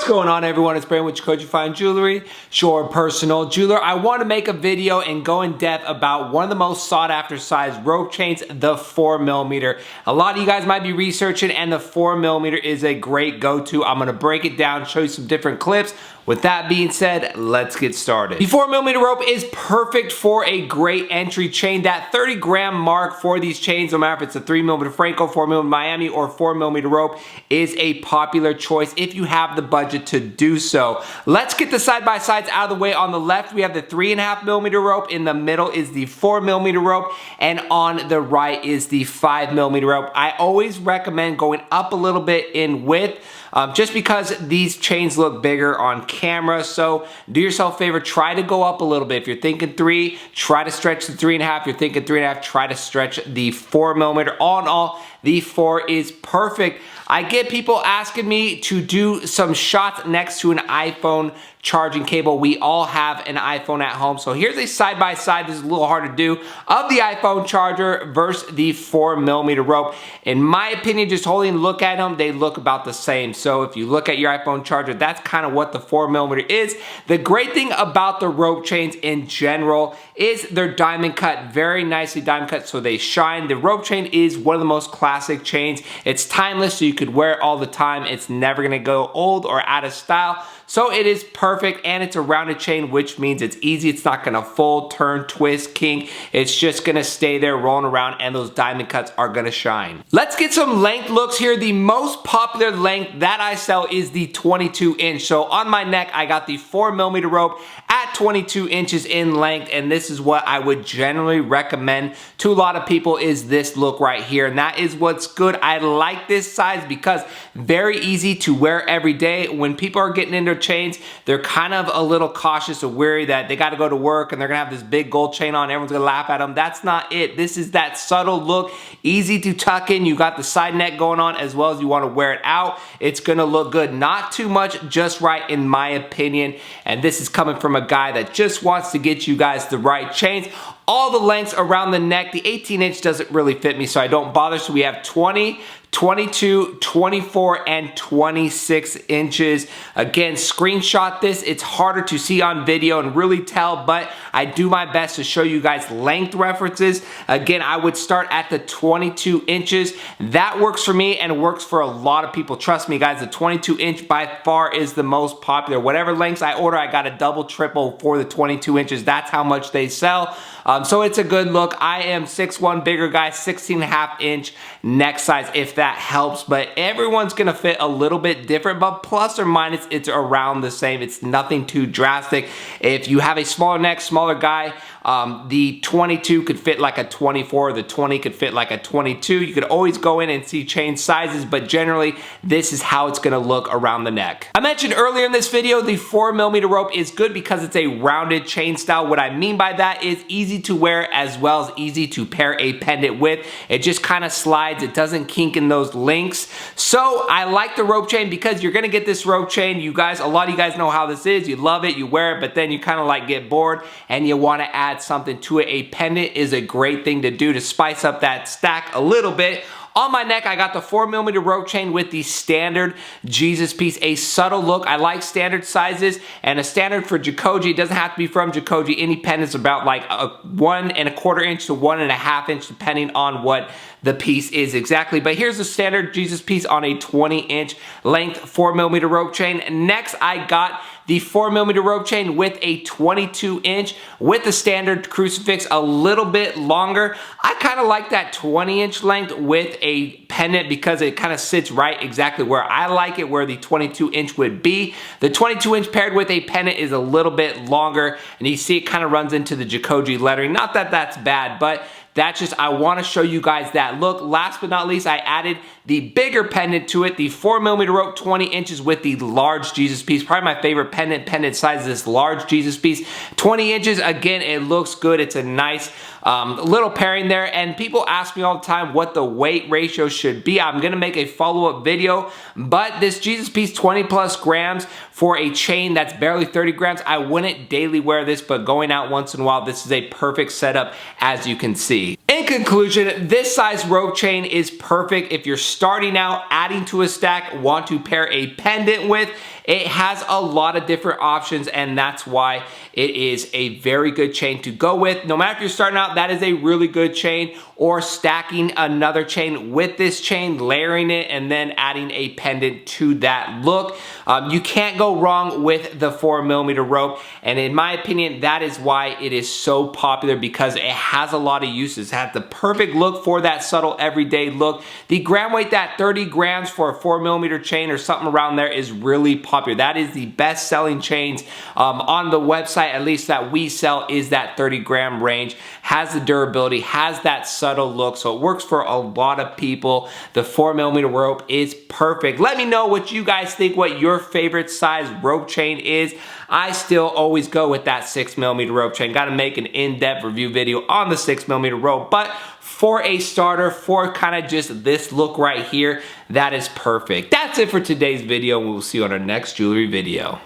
What's going on, everyone? It's Brandon with Jacoji Fine Jewelry, your personal jeweler. I want to make a video and go in depth about one of the most sought after size rope chains, the 4mm. A lot of you guys might be researching, and the 4mm is a great go-to. I'm going to break it down, show you some different clips. With that being said, let's get started. The 4mm rope is perfect for a great entry chain. That 30-gram mark for these chains, no matter if it's a 3mm Franco, 4mm Miami, or 4mm rope, is a popular choice if you have the budget to do so. Let's get the side-by-sides out of the way. On the left, we have the 3.5mm rope. In the middle is the 4mm rope. And on the right is the 5mm rope. I always recommend going up a little bit in width, just because these chains look bigger on camera. So do yourself a favor, try to go up a little bit. If you're thinking 3, try to stretch the 3.5. If you're thinking 3.5, try to stretch the 4mm. All in all, the 4 is perfect. I get people asking me to do some shots next to an iPhone charging cable. We all have an iPhone at home. So here's a side-by-side, this is a little hard to do, of the iPhone charger versus the 4mm rope. In my opinion, just holding a look at them, they look about the same. So if you look at your iPhone charger, that's kind of what the 4mm is. The great thing about the rope chains in general is they're diamond cut, very nicely diamond cut, so they shine. The rope chain is one of the most classic chains. It's timeless, so you could wear it all the time. It's never gonna go old or out of style. So it is perfect, and it's a rounded chain, which means it's easy. It's not gonna fold, turn, twist, kink. It's just gonna stay there rolling around, and those diamond cuts are gonna shine. Let's get some length looks here. The most popular length that I sell is the 22 inch. So on my neck, I got the 4mm rope at 22 inches in length, and this is what I would generally recommend to a lot of people, is this look right here. And that is what's good. I like this size because very easy to wear every day. When people are getting into chains, they're kind of a little cautious or wary that they got to go to work and they're gonna have this big gold chain on, everyone's gonna laugh at them. That's not it. This is that subtle look, easy to tuck in. You got the side neck going on as well as you want to wear it out. It's gonna look good, not too much, just right in my opinion. And this is coming from a guy that just wants to get you guys the right chains. All the lengths around the neck. The 18 inch doesn't really fit me, so I don't bother. So we have 20, 22, 24, and 26 inches. Again, screenshot this. It's harder to see on video and really tell, but I do my best to show you guys length references. Again, I would start at the 22 inches. That works for me and works for a lot of people. Trust me, guys, the 22 inch by far is the most popular. Whatever lengths I order, I got a double, triple for the 22 inches. That's how much they sell. So it's a good look. I am 6'1", bigger guy, 16.5 inch neck size, if that helps. But everyone's gonna fit a little bit different, but plus or minus, it's around the same. It's nothing too drastic. If you have a smaller neck, smaller guy, the 22 could fit like a 24, the 20 could fit like a 22. You could always go in and see chain sizes, but generally, this is how it's gonna look around the neck. I mentioned earlier in this video, the 4mm rope is good because it's a rounded chain style. What I mean by that is easy to wear as well as easy to pair a pendant with. It just kind of slides. It doesn't kink in those links. So I like the rope chain because you're gonna get this rope chain. You guys, a lot of you guys know how this is. You love it, you wear it, but then you kind of like get bored and you want to add something to it. A pendant is a great thing to do to spice up that stack a little bit. On my neck, I got the 4mm rope chain with the standard Jesus piece, a subtle look. I like standard sizes, and a standard for Jacoji, it doesn't have to be from Jacoji. Any pendant's about like a 1.25 inch to 1.5 inch, depending on what the piece is exactly. But here's the standard Jesus piece on a 20 inch length 4mm rope chain. Next, I got the 4mm rope chain with a 22 inch with the standard crucifix a little bit longer. I kind of like that 20 inch length with a pendant because it kind of sits right exactly where I like it, where the 22 inch would be. The 22 inch paired with a pendant is a little bit longer, and you see it kind of runs into the Jacoji lettering. Not that that's bad, but that's just, I want to show you guys that look. Last but not least, I added the bigger pendant to it, the 4mm rope 20 inches with the large Jesus piece. Probably my favorite pendant size is this large Jesus piece. 20 inches, again, it looks good. It's a nice little pairing there, and people ask me all the time what the weight ratio should be. I'm gonna make a follow-up video, but this Jesus piece, 20 plus grams for a chain that's barely 30 grams. I wouldn't daily wear this, but going out once in a while, this is a perfect setup, as you can see. In conclusion, this size rope chain is perfect if you're starting out, adding to a stack, want to pair a pendant with. It has a lot of different options, and that's why it is a very good chain to go with. No matter if you're starting out, that is a really good chain, or stacking another chain with this chain, layering it, and then adding a pendant to that look. You can't go wrong with the 4mm rope, and in my opinion, that is why it is so popular, because it has a lot of uses. It has the perfect look for that subtle everyday look. The gram weight, that 30 grams for a 4mm chain or something around there, is really popular. That is the best selling chains on the website, at least that we sell, is that 30 gram range. Has the durability, has that subtle look, so it works for a lot of people. The 4mm rope is perfect. Let me know what you guys think, what your favorite size rope chain is. I still always go with that 6mm rope chain. Got to make an in-depth review video on the 6mm rope, but for a starter, for kind of just this look right here, that is perfect. That's it for today's video, and we'll see you on our next jewelry video.